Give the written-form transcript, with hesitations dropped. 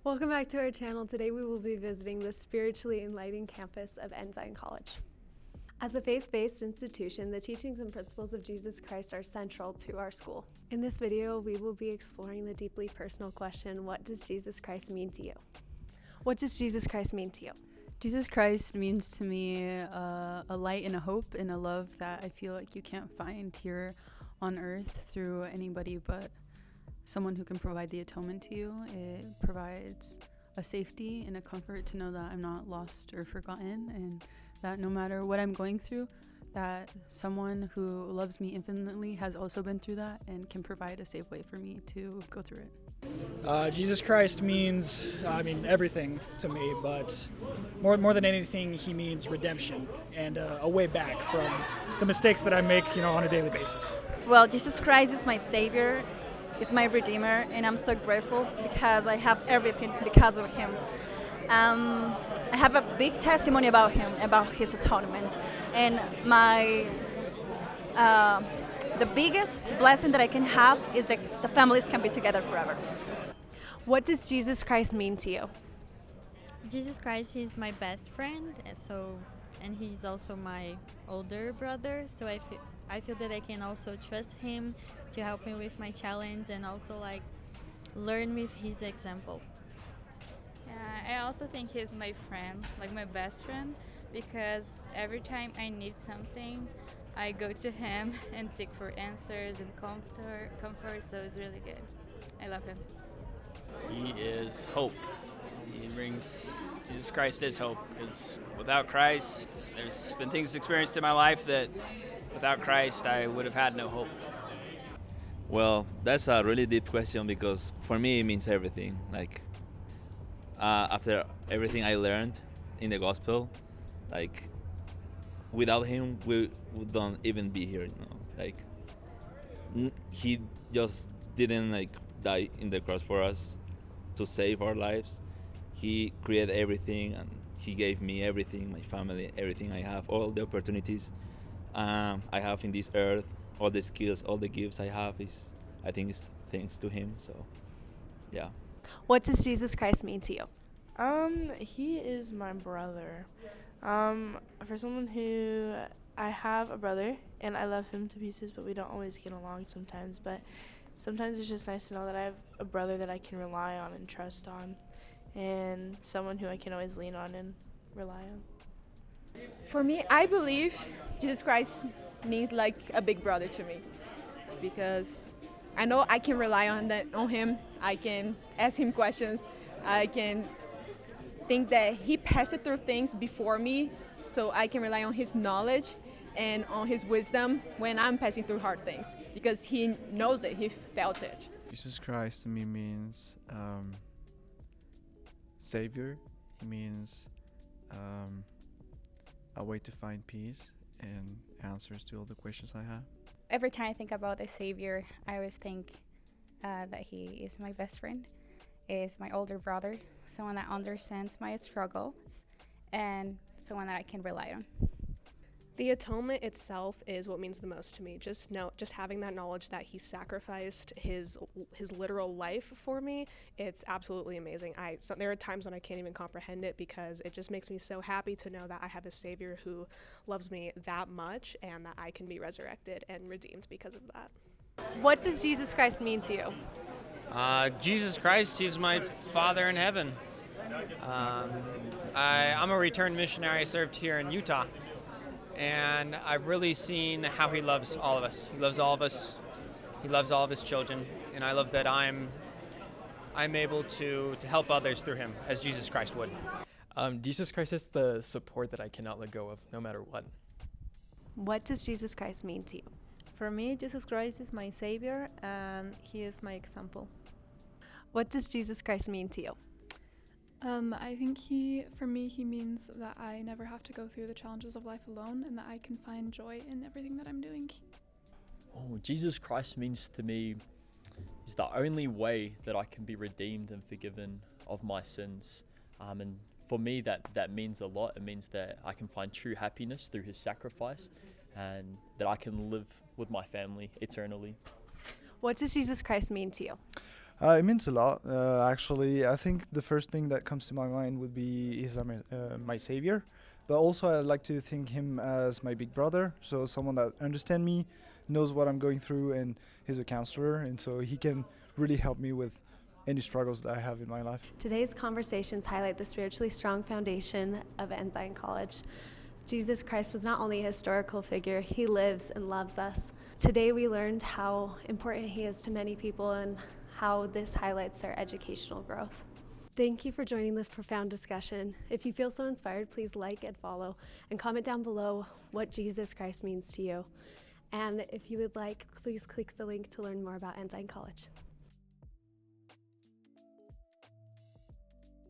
Welcome back to our channel. Today we will be visiting the spiritually enlightening campus of Ensign College. As a faith-based institution, the teachings and principles of Jesus Christ are central to our school. In this video, we will be exploring the deeply personal question, what does Jesus Christ mean to you? What does Jesus Christ mean to you? Jesus Christ means to me a light and a hope and a love that I feel like you can't find here on earth through anybody but someone who can provide the atonement to you. It provides a safety and a comfort to know that I'm not lost or forgotten, and that no matter what I'm going through, that someone who loves me infinitely has also been through that and can provide a safe way for me to go through it. Jesus Christ means, everything to me, but more than anything, he means redemption and a way back from the mistakes that I make, on a daily basis. Well, Jesus Christ is my Savior, is my Redeemer, and I'm so grateful because I have everything because of him. I have a big testimony about him, about his atonement, and the biggest blessing that I can have is that the families can be together forever. What does Jesus Christ mean to you? Jesus Christ is my best friend, and he's also my older brother, so I feel that I can also trust him to help me with my challenge and also learn with his example. Yeah, I also think he's my friend, my best friend, because every time I need something, I go to him and seek for answers and comfort, so it's really good. I love him. He is hope. Jesus Christ is hope, because without Christ, there's been things experienced in my life that without Christ I would have had no hope. Well, that's a really deep question because for me it means everything. After everything I learned in the gospel, without him we don't even be here. He just didn't die in the cross for us to save our lives. He created everything and he gave me everything, my family, everything I have, all the opportunities I have in this earth, all the skills, all the gifts I have I think it's thanks to him. So, yeah. What does Jesus Christ mean to you? He is my brother. For someone who, I have a brother and I love him to pieces, but we don't always get along sometimes. But sometimes it's just nice to know that I have a brother that I can rely on and trust on, and someone who I can always lean on and rely on. For me, I believe Jesus Christ means like a big brother to me, because I know I can rely on him. I can ask him questions. I can think that he passed through things before me, so I can rely on his knowledge and on his wisdom when I'm passing through hard things, because he knows it, he felt it. Jesus Christ to me means Savior. He means a way to find peace and answers to all the questions I have. Every time I think about the Savior, I always think that he is my best friend, is my older brother, someone that understands my struggles, and someone that I can rely on. The atonement itself is what means the most to me. Just having that knowledge that he sacrificed his literal life for me, it's absolutely amazing. There are times when I can't even comprehend it, because it just makes me so happy to know that I have a Savior who loves me that much and that I can be resurrected and redeemed because of that. What does Jesus Christ mean to you? Jesus Christ, he's my Father in heaven. I'm a returned missionary. I served here in Utah. And I've really seen how he loves all of us. He loves all of us. He loves all of his children. And I love that I'm able to help others through him, as Jesus Christ would. Jesus Christ is the support that I cannot let go of, no matter what. What does Jesus Christ mean to you? For me, Jesus Christ is my Savior, and he is my example. What does Jesus Christ mean to you? I think for me, he means that I never have to go through the challenges of life alone, and that I can find joy in everything that I'm doing. Oh, Jesus Christ means to me is the only way that I can be redeemed and forgiven of my sins. And for me, that means a lot. It means that I can find true happiness through his sacrifice, and that I can live with my family eternally. What does Jesus Christ mean to you? It means a lot, actually. I think the first thing that comes to my mind would be he's my savior, but also I like to think him as my big brother, so someone that understands me, knows what I'm going through, and he's a counselor, and so he can really help me with any struggles that I have in my life. Today's conversations highlight the spiritually strong foundation of Ensign College. Jesus Christ was not only a historical figure, he lives and loves us. Today we learned how important he is to many people and how this highlights their educational growth. Thank you for joining this profound discussion. If you feel so inspired, please like and follow and comment down below what Jesus Christ means to you. And if you would like, please click the link to learn more about Ensign College.